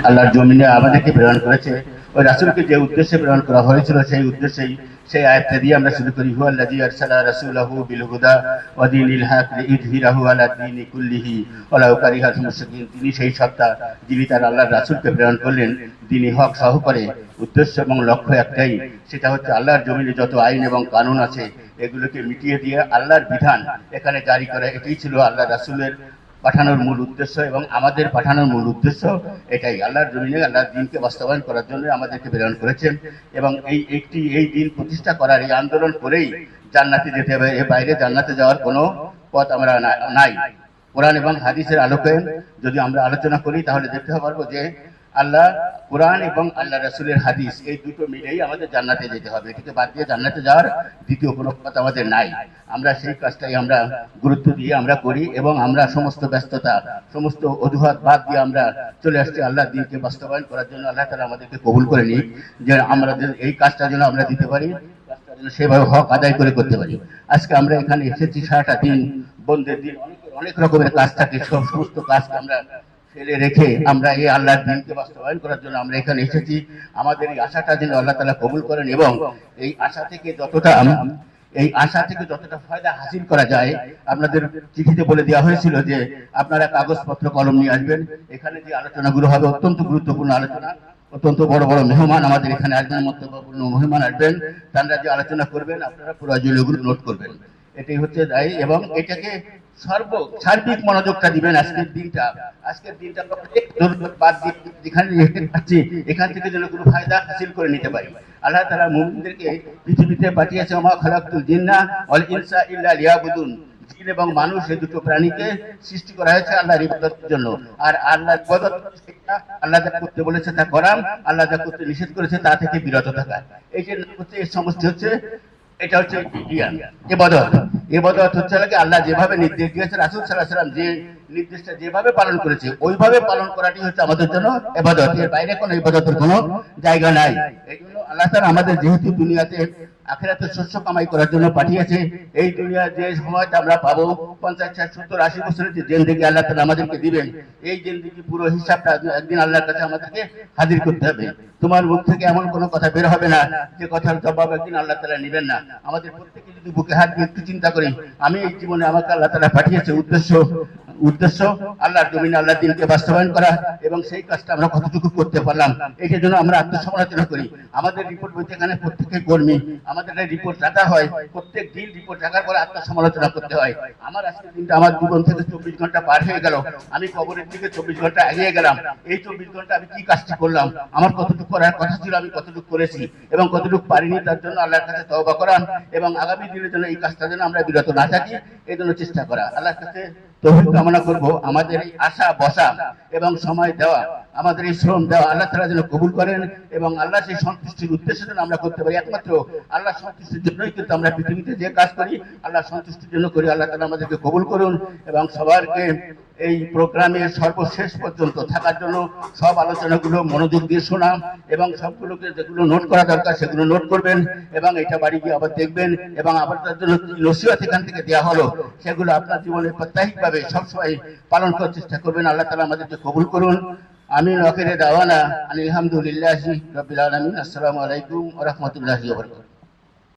আল্লাহর জমিনে আমাদেরকে প্রেরণ করেছে, ওই রাসূলকে যে উদ্দেশ্যে প্রেরণ করা হয়েছিল সেই উদ্দেশ্যেই সেই আয়াতটা দিয়ে আমরা শুরু করি, হুয়াল্লাযী আরসালা রাসূলাহু বিল হুদা ওয়া দীনিল হক লিইয়ুযহিরাহু আলা দীনি কুল্লিহি ওয়ালাউ কারিহাল মুশরিকুন। তিনি সেই সত্তা যিনি তার আল্লাহর রাসূলকে প্রেরণ করলেন দ্বীনি হক সহকারে। উদ্দেশ্য এবং লক্ষ্য একটাই, সেটা হচ্ছে আল্লাহর জমিনে যত আইন এবং কানুন আছে এগুলোকে মিটিয়ে দিয়ে আল্লাহর বিধান এখানে জারি করা। এটাই ছিল আল্লাহ রাসূলের পাঠানোর মূল উদ্দেশ্য এবং আমাদের পাঠানোর মূল উদ্দেশ্য এটাই। আল্লাহর জমিনে আল্লাহর দিনকে বাস্তবায়ন করার জন্য আমাদেরকে প্রেরণ করেছেন এবং এই দিন প্রতিষ্ঠা করার এই আন্দোলন করেই জান্নাতে যেতে হবে। এর বাইরে জান্নাতে যাওয়ার কোনো পথ আমরা নাই। কোরআন এবং হাদিসের আলোকে যদি আমরা আলোচনা করি তাহলে দেখতে পারবো যে আল্লাহ কোরআন এবং আল্লাহ রাসূলের হাদিস এই দুটো মিলেই আমাদের জান্নাতে যেতে হবে। এটাকে বাদ দিয়ে জান্নাতে যাওয়ার দ্বিতীয় কোনো পথ আমাদের নাই। আমরা সেই কাজটাই আমরা গুরুত্ব দিয়ে আমরা করি এবং আমরা সমস্ত ব্যস্ততা সমস্ত অজুহাত বাদ দিয়ে আমরা চলে আসছি আল্লাহর দিনকে বাস্তবায়ন করার জন্য। আল্লাহ তাআলা আমাদেরকে কবুল করে নিই যে আমরা এই কাজটা যেন আমরা দিতে পারি, কাজটা যেন সেভাবে হক আদায় করে করতে পারি। আজকে আমরা এখানে এসেছি সারাটা দিন, বন্ধের দিন, অনেক রকমের কাজ থাকে, সমস্ত কাজকে আমরা ফেলে রেখে আমরা এই আল্লাহর দিনকে বাস্তবায়ন করার জন্য আমরা এখানে এসেছি। আমাদের এই আশাটা যেন আল্লাহ তাআলা কবুল করেন এবং এই আশা থেকে যতটা ফায়দা হাসিল করা যায়। আপনাদের চিঠিতে বলে দেওয়া হয়েছিল যে আপনারা কাগজপত্র কলম নিয়ে আসবেন। এখানে যে আলোচনাগুলো হবে অত্যন্ত গুরুত্বপূর্ণ আলোচনা, অত্যন্ত বড় বড় মেহমান আমাদের এখানে আসবেন, মন্তব্যপূর্ণ মেহমান আসবেন। তারা যে আলোচনা করবেন আপনারা প্রয়োজনীয়গুলো নোট করবেন, এটাই হচ্ছে দায়ী এবং এটাকে সার্বিক মনোযোগটা দিবেন। আজকের দিনটা বাদ দিয়ে যেখানে যাচ্ছি এখান থেকে যেন কোনো ফায়দা হাসিল করে নিতে পারি। আল্লাহ তাআলা মুমিনদেরকে পৃথিবীতে পাঠিয়েছে, ওমা খালাকতুল জিন্না ওয়াল ইনসা ইল্লা লিয়াবুদুন। জিন এবং মানুষ এই দুটো প্রাণীকে সৃষ্টি করা হয়েছে আল্লাহর ইবাদতের জন্য। আর আল্লাহর ইবাদত আল্লাহ যা করতে বলেছে তা করা, আল্লাহ যা করতে নিষেধ করেছে তা থেকে বিরত থাকা। এই যে হচ্ছে এর সমষ্টি হচ্ছে, এটা হচ্ছে ইবাদত। ইবাদত হচ্ছে আল্লাহ যেভাবে নির্দেশ দিয়েছে, রাসূল সাল্লাল্লাহু আলাইহি ওয়াসাল্লাম যে নির্দেশটা যেভাবে পালন করেছে ওইভাবে পালন করাটি হচ্ছে আমাদের জন্য ইবাদত। এর বাইরে কোনো ইবাদতের কোনো জায়গা নাই। এই জন্য আল্লাহ তাআলা আমাদের যেহেতু দুনিয়াতে আখিরাতে শস্য কামাই করার জন্য পাঠিয়েছে, এই দুনিয়ার যে সময়টা আমরা পাবো 50, 60, 70, 80 বছরের যে জিন্দেগি আল্লাহ তাআলা আমাদেরকে দিবেন, এই জিন্দেগি পুরো হিসাবটা একদিন আল্লাহর কাছে আমাদেরকে হাজির করতে হবে। তোমার মুখ থেকে এমন কোনো কথা বের হবে না যে কথার জবাব একদিন আল্লাহ তাআলা নেবেন না। আমাদের প্রত্যেকে যদি বুকে হাত দিয়ে একটু চিন্তা করি, আমি এই জীবনে আমাকে আল্লাহ তাআলা পাঠিয়েছে উদ্দেশ্য আল্লাহর জমিনে আল্লাহর দিনকে বাস্তবায়ন করা এবং সেই কাজটা আমরা কতটুকু করতে পারলাম এটার জন্য আমরা আত্মসমালোচনা করি। আমাদের রিপোর্ট বইতে এখানে প্রত্যেকে কর্মী, আমাদের রিপোর্ট রাখা হয়, প্রত্যেক দিন রিপোর্ট রাখার পরে আত্মসমালোচনা করতে হয়। আমার আজকের দিনটা আমার জীবন থেকে 24 ঘন্টা পার হয়ে গেল, আমি কবরের দিকে 24 ঘন্টা এগিয়ে গেলাম। এই 24 ঘন্টা আমি কি কাজটি করলাম, আমার কতটুকু করার কথা ছিল, আমি কতটুকু করেছি এবং কতটুকু পারিনি, তার জন্য আল্লাহর কাছে তওবা করা এবং আগামী দিনের জন্য এই কাজটার জন্য আমরা বিরত না থাকি এই জন্য চেষ্টা করা। আল্লাহর কাছে তৌফিক কামনা করব। আমাদের এই আশা বসা এবং সময় দেওয়া, আমাদের এই শ্রম দেওয়া আল্লাহ তাআলা যেন কবুল করেন এবং আল্লাহ সেই সন্তুষ্টির উদ্দেশ্যে যেন আমরা করতে পারি। একমাত্র আল্লাহ সন্তুষ্টির জন্যই কিন্তু আমরা পৃথিবীতে যে কাজ করি আল্লাহ সন্তুষ্টির জন্য করি। আল্লাহ তাআলা আমাদেরকে কবুল করুন এবং সবাইকে এই প্রোগ্রামের সর্বশেষ পর্যন্ত থাকার জন্য সব আলোচনাগুলো মনোযোগ দিয়ে শোনা এবং সবগুলোকে যেগুলো নোট করা দরকার সেগুলো নোট করবেন এবং এটা বাড়ি গিয়ে আবার দেখবেন এবং আবার তার জন্য নসিহত এখান থেকে দেওয়া হলো সেগুলো আপনার জীবনে প্রাত্যহিকভাবে সবসময় পালন করার চেষ্টা করবেন। আল্লাহ তাআলা আমাদেরকে কবুল করুন। আমিন। ওয়া আখিরু দাওয়ানা আলহামদুলিল্লাহি রাব্বিল আলামিন। আসসালামু আলাইকুম ওয়া রাহমাতুল্লাহি ওয়া বারাকাতুহু।